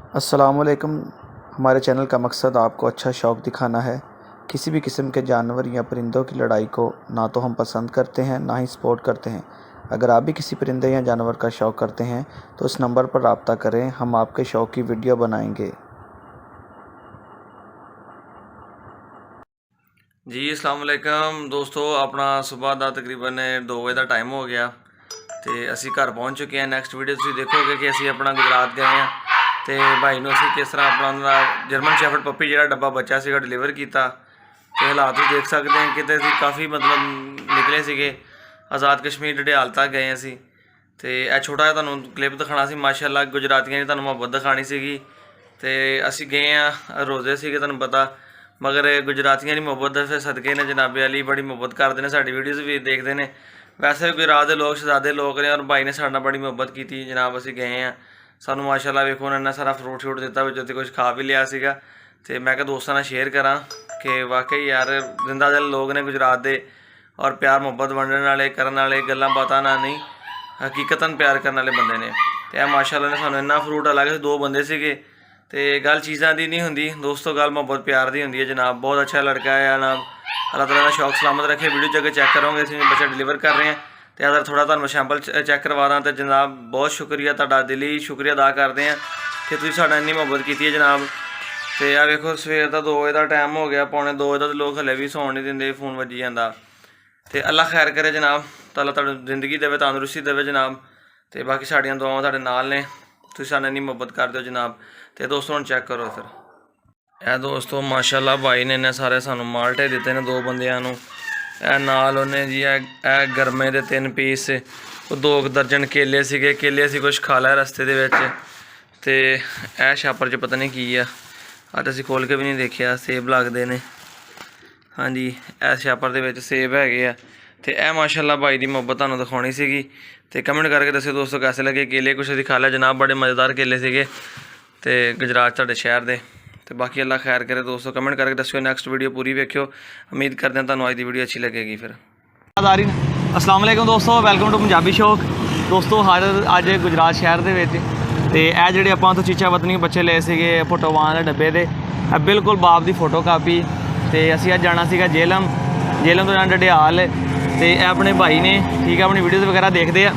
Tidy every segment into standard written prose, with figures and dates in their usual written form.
अस्सलामुअलैकुम। हमारे चैनल का मकसद आपको अच्छा शौक़ दिखाना है। किसी भी किस्म के जानवर या परिंदों की लड़ाई को ना तो हम पसंद करते हैं ना ही सपोर्ट करते हैं। अगर आप भी किसी परिंदे या जानवर का शौक़ करते हैं तो इस नंबर पर रब्ता करें, हम आपके शौक़ की वीडियो बनाएंगे। जी अस्सलाम वालेकुम दोस्तों, अपना सुबह का तकरीबन 2 बजे का टाइम हो गया तो असी घर पहुँच चुके हैं। नैक्सट वीडियो तुम देखोगे कि असी अपना गुजरात गए हैं तो भाई ने असी किस तरह अपना जर्मन शेफर्ड पप्पी जो डब्बा बच्चा से डिलीवर किया तो हालात भी देख सकते हैं कि काफ़ी मतलब निकले से आज़ाद कश्मीर डडियाल तक गए असी तो यह छोटा जिहा तुहानूं क्लिप दिखाना सी। माशाअल्लाह गुजरातियों की तुहानूं मुहब्बत दिखानी सी तो असी गए हैं रोज़े से तुहानूं पता, मगर गुजरातियों की मुहब्बत फिर सदके ने जनाबे अली बड़ी मुहब्बत करते हैं, साड़ी वीडियोज़ भी देखते हैं। वैसे गुजरात के लोग शहजादे लोग ने और भाई ने साढ़े बड़ी मुहब्बत की जनाब। असी गए हैं, सानू माशाअल्लाह वेखो उन्होंने सारा फ्रूट शूट दिता, बच्चों कुछ खा भी लिया सीगा तो मैं दोस्तों ने शेयर करा कि वाकई यार जिंदा दिल लोग ने गुजरात के और प्यार मुहब्बत वंडण वाले करने वाले गल्लां बातां ना नहीं हकीकतन प्यार करने वाले बंदे ने। तो माशाअल्लाह ने सानू इन्ना फ्रूट अलग से 2 बंदे सीगे तो गल चीज़ों की नहीं होंगी दोस्तों, गल मुहब्बत प्यार की होंगी है जनाब। बहुत अच्छा लड़का है जनाब, अल्लाह ताला ने शौक सलामत रखे। वीडियो जगह चेक करोगे असीं बच्चा डिलीवर कर रहे हैं तो अगर थोड़ा तुहानूं सैंपल चेक करवा दा तो जनाब बहुत शुक्रिया, तुहाडा दिली शुक्रिया अदा करते हैं कि तुसीं साडे इन्नी मुहब्बत की है जनाब। तो आ वेखो सवेर का 2 बजे का टाइम हो गया, पौने 2 बजे तो लोग हले भी सौन नहीं देंगे, फोन बजी जाता। तो अल्लाह खैर करे जनाब, ताला तुहानूं जिंदगी देवे, तंदुरुस्ती देवे जनाब। तो बाकी साड़ियाँ दुआवां तुहाडे नाल ने, तुसीं साडे इन्नी मुहब्बत करदे हो जनाब। तो दोस्तों हुण चेक करो फिर यह दोस्तों माशाअल्लाह भाई ने इन्ने सारे सानू माल्टे दिते ने 2 बंदियां नूं। ए नाल उन्हें जी ए गर्मे के 3 पीस, 2 दर्जन केले सीगे, केले असीं कुछ खा लिया रस्ते दे विच। ते ए छापर च पता नहीं की आ, अज असीं खोल के भी नहीं देखिया, सेब लगदे ने। हाँ जी, इस छापर दे विच सेब हैगे आ। ते ए माशाअल्लाह भाई दी मुहब्बत तुहानूं दिखाउणी सीगी। ते कमेंट करके दस्सिओ दोस्तों कैसे लगे केले, कुछ असीं खा लिया जनाब, बड़े मज़ेदार केले सीगे ते गुजरात तुहाडे शहर दे। तो बाकी अल्लाह खैर करे दोस्तों, कमेंट करके दस्सिओ। नैक्सट वीडियो पूरी वेखियो, उम्मीद करते हैं तुहानूं अज दी वीडियो अच्छी लगेगी। फिर अस्सलाम वालेकुम दोस्तों, वेलकम टू पंजाबी शौक। दोस्तों अज गुजरात शहर के तो यह जोड़े आप तो चीचा वतनी बच्चे ले सके फोटोवान के डब्बे के बिल्कुल बाप की फोटो कापी। तो असी अज जाना सीगा जेलम तो जाना डडियाल। तो यह अपने भाई ने ठीक है, अपनी वीडियोज़ वगैरह देखते हैं,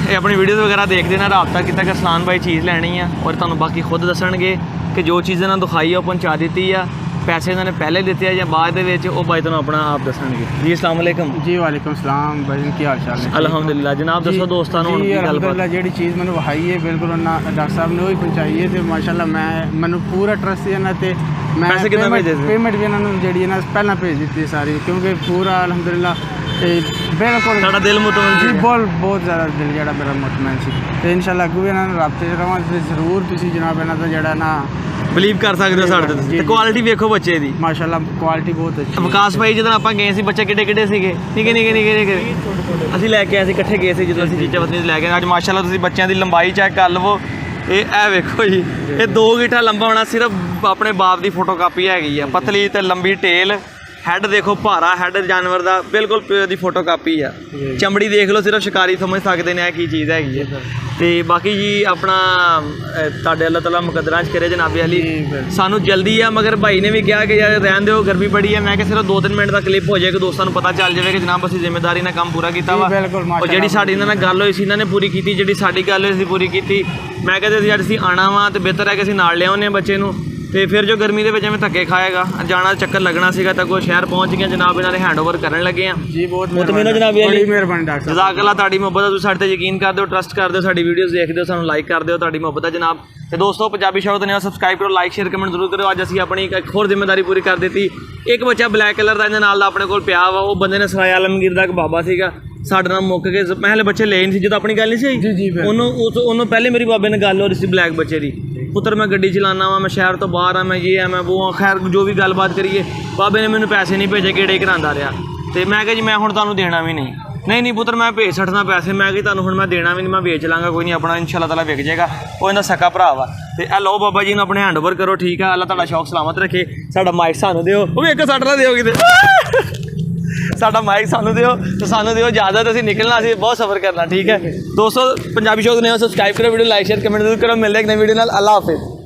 अपनी वीडियोज़ वगैरह देखते हैं, रब्ता किया कि सलान भाई चीज़ लैनी है और तुहानूं बाकी खुद दसणगे कि जो चीज़ इन्होंने दिखाई है वो पहुँचा दी है, पैसे इन्होंने पहले दिते हैं या बाद वो भाई तुहानूं अपना आप दसणगे। जी अस्सलाम वालेकुम। जी वालेकुम सलाम भाई, की हाल चाल है? अल्हम्दुलिल्लाह जनाब, दसो दोस्तों नूं की गलबात। जी चीज़ मैंने वहाई है बिल्कुल डॉक्टर साहब ने वही पहुँचाई है तो माशाल्लाह मैंने पूरा ट्रस्ट है ना, तो मैं पैसे कितना भेजे थे? पेमेंट भी इन्होंने जी ना पहला भेज दी सारी, क्योंकि पूरा अल्हम्दुलिल्लाह बिल्कुल साडा दिल मुतमईन जी बहुत ज़्यादा दिल जो मेरा मुतमईन सी। तो इंशाल्लाह अगू भी इन्होंने रब्ते रवां जरूर तुसीं जनाब इन्हां दा जेहड़ा ना बिलीव कर सकते हो साढ़े ते। क्वालिटी वेखो बच्चे दी माशाल्लाह क्वालिटी बहुत अच्छी। विकास भाई जो आप गए थे बच्चे किड्डे सीगे, निके निके असीं लैके आए थे, इकट्ठे गए थे जो असीं चीचा वतनी लैके। अज माशाल्लाह तुसीं बच्चों की लंबाई चेक कर लवो, ये वेखो जी, ये 2 गिट्ठा लंबा होना, सिर्फ अपने बाप की फोटो कापी हैगी है। पतली तो लंबी टेल, हैड देखो भारा हैड जानवर का, बिल्कुल प्योर की फोटो कापी है। चमड़ी देख लो, सिर्फ शिकारी समझ सकते हैं की चीज़ हैगी है। तो बाकी जी अपना तुहाडे अल्लाह ताला मुकद्दरां च करे जनाबे अली, सानू जल्दी है, मगर भाई ने भी कहा कि यार रहन दो गर्मी बड़ी है। मैं सिर्फ 2-3 मिनट का क्लिप हो जाए कि दोस्तों पता चल जाए कि जनाब असीं जिम्मेदारी नाल काम पूरा किया वा, और जी साड़ी इन्हां नाल गल होई सी इन्हां ने पूरी की, जी साड़ी गल होई सी पूरी की। मैं कहते अज असीं आना वा तो बेहतर है कि असीं नाल लिआउने बच्चे नूं, तो फिर जो गर्मी के में धक्के खाएगा जाना चक्कर लगना सीगा तो कोई शहर पहुँच गया जनाब, इन्होंने हैंड ओवर करने लगे हैं। जी बहुत मुतमईन जनाब, मेहरबानी डॉक्टर जज़ाकल्लाह, तुहाडी मुहब्बत तुसीं साडे ते यकीन करदे हो, ट्रस्ट करदे हो, साडी वीडियोज़ देखदे हो, सानूं लाइक करदे हो, तुहाडी मुहब्बत है जनाब। तो दोस्तों पंजाबी शौक ने सबसक्राइब करो, लाइक शेयर कमेंट जरूर करो। अज असीं अपनी एक होर जिम्मेदारी पूरी कर दी। एक बच्चा ब्लैक कलर का इहदे नाल अपने कोल पिया वा, वो बंदे ने सराय आलमगीर का एक बाबा सीगा, साडे नाल मुक के मैं हले बच्चे ले नहीं सी, जो अपनी गल नहीं सी उन्होंने पहले मेरी बाबे ने गल हो रही थी ब्लैक बच्चे की, पुत्र मैं गड्डी चलाना वा, मैं शहर तो बाहर हाँ, मैं ये है मैं वो हाँ, खैर जो भी गलबात करिए बाबे ने मैंने पैसे नहीं भेजे, गेड़े करांदा रहा। तो मैं कहा जी मैं हुण तुहानूं देना भी नहीं पुत्र मैं भेज छड़ना पैसे, मैं कि तुहानूं हुण मैं देना भी नहीं, मैं बेच लाँगा, कोई नहीं अपना इंशाअल्लाह ताला विक जाएगा। वो इन्दा सक्का भरा वा। तो ए लो बाबा जी ने अपने हैंड ओवर करो, ठीक है, अल्लाह तुहाडा शौक सलामत रखे। साडा माइक सानूं दिओ, वो एक सट ना दिओ किते ਸਾਡਾ ਮਾਈਕ ਸਾਨੂੰ ਦਿਓ ਤੇ ਸਾਨੂੰ ਦਿਓ ਇਜਾਜ਼ਤ, ਅਸੀਂ ਨਿਕਲਣਾ, ਅਸੀਂ ਬਹੁਤ ਸਫ਼ਰ ਕਰਨਾ। ਠੀਕ ਹੈ ਦੋਸਤੋ, ਪੰਜਾਬੀ ਸ਼ੌਕ ਨੇ ਸਬਸਕ੍ਰਾਈਬ ਕਰੋ, ਵੀਡੀਓ ਲਾਈਕ ਸ਼ੇਅਰ ਕਮੈਂਟ ਜ਼ਰੂਰ ਕਰੋ। ਮਿਲਦੇ ਇੱਕ ਨਵੀਂ ਵੀਡੀਓ ਨਾਲ। ਅੱਲਾ ਹਾਫਿਜ਼।